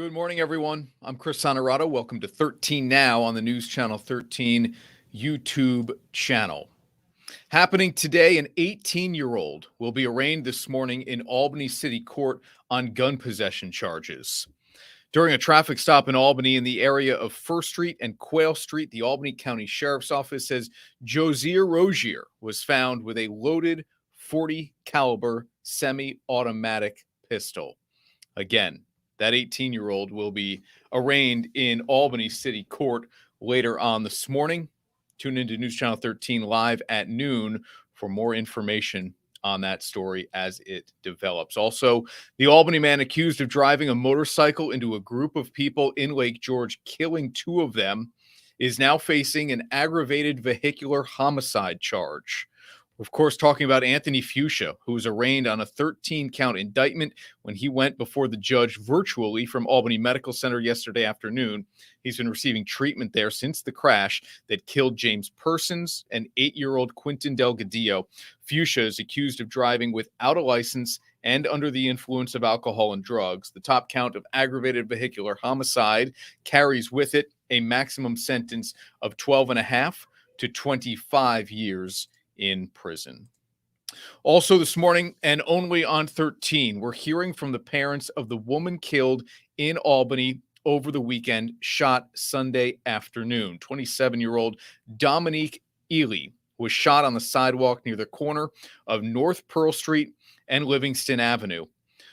Good morning, everyone. I'm Chris Honorato. Welcome to 13 Now on the News Channel 13 YouTube channel. Happening today, an 18-year-old will be arraigned this morning in Albany City Court on gun possession charges. During a traffic stop in Albany in the area of First Street and Quail Street, the Albany County Sheriff's Office says Joezier Rozier was found with a loaded .40 caliber semi-automatic pistol. Again, that 18-year-old will be arraigned in Albany City Court later on this morning. Tune into News Channel 13 live at noon for more information on that story as it develops. Also, the Albany man accused of driving a motorcycle into a group of people in Lake George, killing two of them, is now facing an aggravated vehicular homicide charge. We're, of course, talking about Anthony Fuchsia, who was arraigned on a 13-count indictment when he went before the judge virtually from Albany Medical Center yesterday afternoon. He's been receiving treatment there since the crash that killed James Persons and 8-year-old Quinton Delgadillo. Fuchsia is accused of driving without a license and under the influence of alcohol and drugs. The top count of aggravated vehicular homicide carries with it a maximum sentence of 12.5 to 25 years in prison. Also this morning, and only on 13, we're hearing from the parents of the woman killed in Albany over the weekend, shot Sunday afternoon. 27-year-old Dominique Ely was shot on the sidewalk near the corner of North Pearl Street and Livingston Avenue.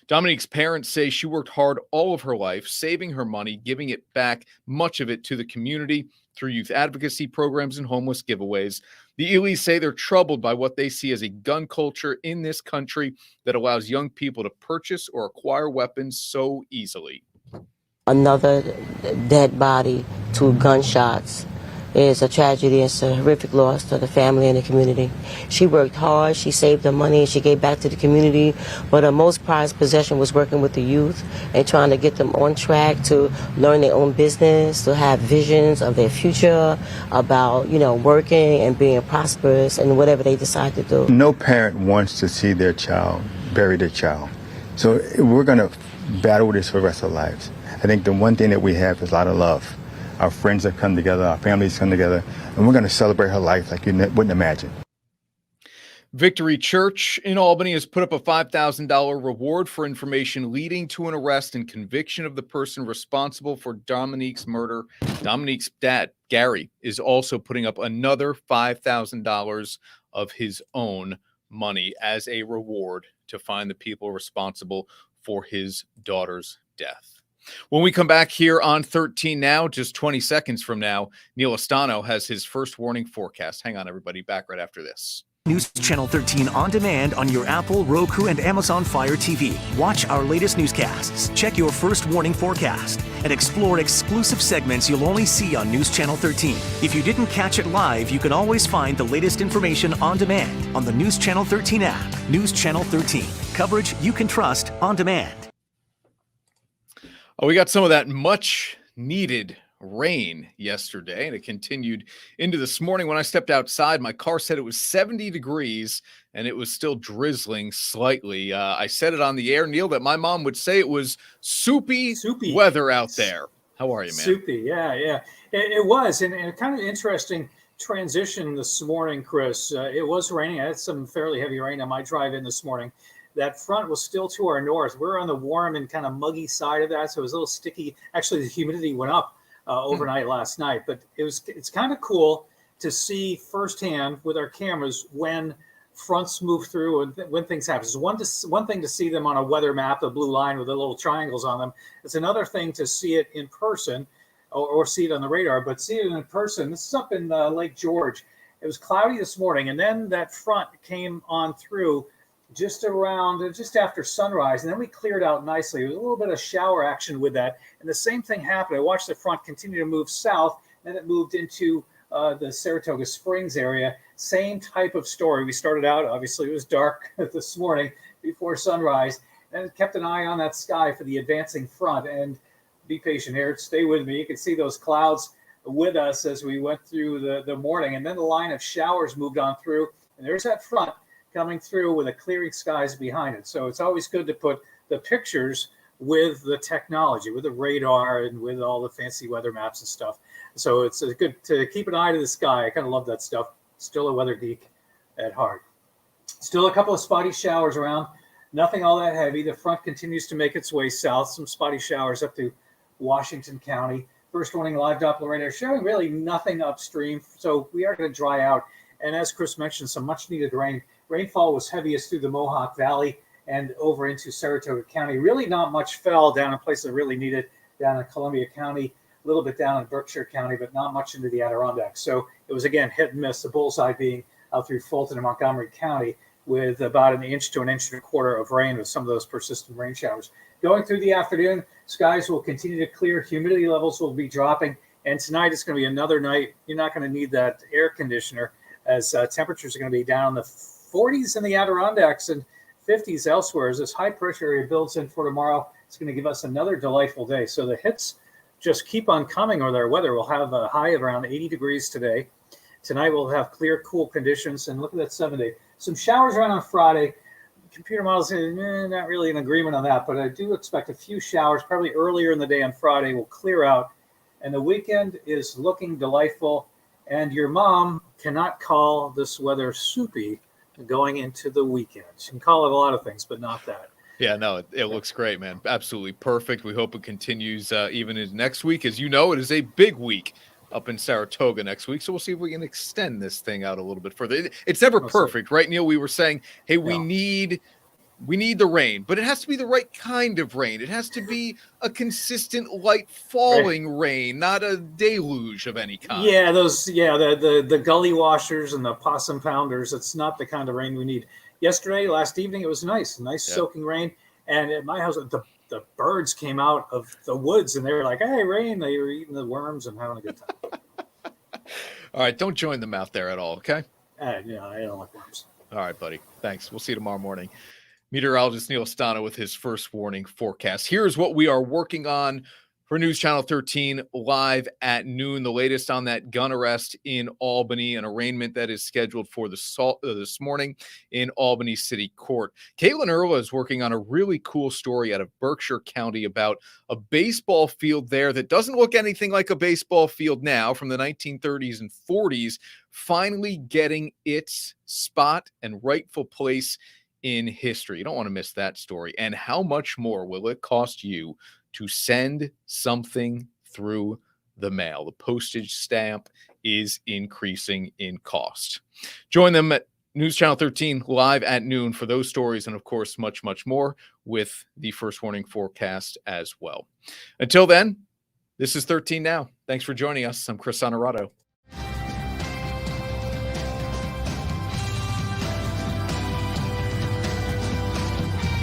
Dominique's parents say she worked hard all of her life, saving her money, giving it back, much of it to the community through youth advocacy programs and homeless giveaways. The Elys say they're troubled by what they see as a gun culture in this country that allows young people to purchase or acquire weapons so easily. Another dead body, 2 gunshots, is a tragedy. It's a horrific loss to the family and the community. She worked hard, she saved her money, she gave back to the community, but her most prized possession was working with the youth and trying to get them on track to learn their own business, to have visions of their future, about, working and being prosperous and whatever they decide to do. No parent wants to see their child bury their child. So we're going to battle this for the rest of our lives. I think the one thing that we have is a lot of love. Our friends have come together, our families come together, and we're going to celebrate her life like you wouldn't imagine. Victory Church in Albany has put up a $5,000 reward for information leading to an arrest and conviction of the person responsible for Dominique's murder. Dominique's dad, Gary, is also putting up another $5,000 of his own money as a reward to find the people responsible for his daughter's death. When we come back here on 13 Now, just 20 seconds from now, Neal Estano has his first warning forecast. Hang on, everybody. Back right after this. News Channel 13 on demand on your Apple, Roku, and Amazon Fire TV. Watch our latest newscasts, check your first warning forecast, and explore exclusive segments you'll only see on News Channel 13. If you didn't catch it live, you can always find the latest information on demand on the News Channel 13 app. News Channel 13. Coverage you can trust on demand. We got some of that much needed rain yesterday, and it continued into this morning. When I stepped outside, my car said it was 70 degrees and it was still drizzling slightly. I said it on the air, Neal, that my mom would say it was soupy weather out there. How are you, man? Soupy, yeah. It was, and kind of interesting transition this morning, Chris. It was raining. I had some fairly heavy rain on my drive in this morning. That front was still to our north. We're on the warm and kind of muggy side of that, so it was a little sticky. Actually, the humidity went up overnight last night, but it's kind of cool to see firsthand with our cameras when fronts move through and when things happen. It's one thing to see them on a weather map, the blue line with the little triangles on them. It's another thing to see it in person or see it on the radar, but see it in person. This is up in Lake George. It was cloudy this morning, and then that front came on through just after sunrise, and then we cleared out nicely. There was a little bit of shower action with that, and the same thing happened. I watched the front continue to move south, then it moved into the Saratoga Springs area. Same type of story. We started out, obviously it was dark this morning before sunrise, and kept an eye on that sky for the advancing front. And be patient here, stay with me. You can see those clouds with us as we went through the morning, and then the line of showers moved on through, and there's that front coming through with a clearing skies behind it. So it's always good to put the pictures with the technology, with the radar and with all the fancy weather maps and stuff. So it's good to keep an eye to the sky. I kind of love that stuff. Still a weather geek at heart. Still a couple of spotty showers around. Nothing all that heavy. The front continues to make its way south. Some spotty showers up to Washington County. First warning live Doppler radar showing really nothing upstream. So we are going to dry out. And as Chris mentioned, some much needed rain. Rainfall was heaviest through the Mohawk Valley and over into Saratoga County. Really not much fell down in places that really needed, down in Columbia County, a little bit down in Berkshire County, but not much into the Adirondacks. So it was, again, hit and miss, the bullseye being out through Fulton and Montgomery County with about 1 inch to 1.25 inches of rain with some of those persistent rain showers. Going through the afternoon, skies will continue to clear. Humidity levels will be dropping. And tonight is going to be another night. You're not going to need that air conditioner as temperatures are going to be down in the 40s in the Adirondacks and 50s elsewhere. As this high pressure area builds in for tomorrow, it's going to give us another delightful day. So the hits just keep on coming with our weather. We'll have a high of around 80 degrees today. Tonight we'll have clear, cool conditions. And look at that 7-day. Some showers around on Friday. Computer models say not really in agreement on that, but I do expect a few showers probably earlier in the day on Friday. Will clear out. And the weekend is looking delightful. And your mom cannot call this weather soupy going into the weekend. She can call it a lot of things, but not that. Yeah, no, it looks great, man. Absolutely perfect. We hope it continues even in next week. As you know, it is a big week up in Saratoga next week. So we'll see if we can extend this thing out a little bit further. It's never perfect, right, Neal? We were saying, hey, we need the rain, but it has to be the right kind of rain. It has to be a consistent light falling rain, not a deluge of any kind. Yeah, the gully washers and the possum pounders. It's not the kind of rain we need. Yesterday, last evening, it was nice soaking rain. And at my house, the birds came out of the woods and they were like, hey, rain. They were eating the worms and having a good time. All right, don't join them out there at all, okay? I don't like worms. All right, buddy. Thanks. We'll see you tomorrow morning. Meteorologist Neal Estano with his first warning forecast. Here's what we are working on for News Channel 13 live at noon. The latest on that gun arrest in Albany, an arraignment that is scheduled for this morning in Albany City Court. Caitlin Erla is working on a really cool story out of Berkshire County about a baseball field there that doesn't look anything like a baseball field now from the 1930s and 40s, finally getting its spot and rightful place in history. You don't want to miss that story. And how much more will it cost you to send something through the mail? The postage stamp is increasing in cost. Join them at News Channel 13 live at noon for those stories and, of course, much, much more with the first warning forecast as well. Until then, this is 13 Now. Thanks for joining us. I'm Chris Honorato.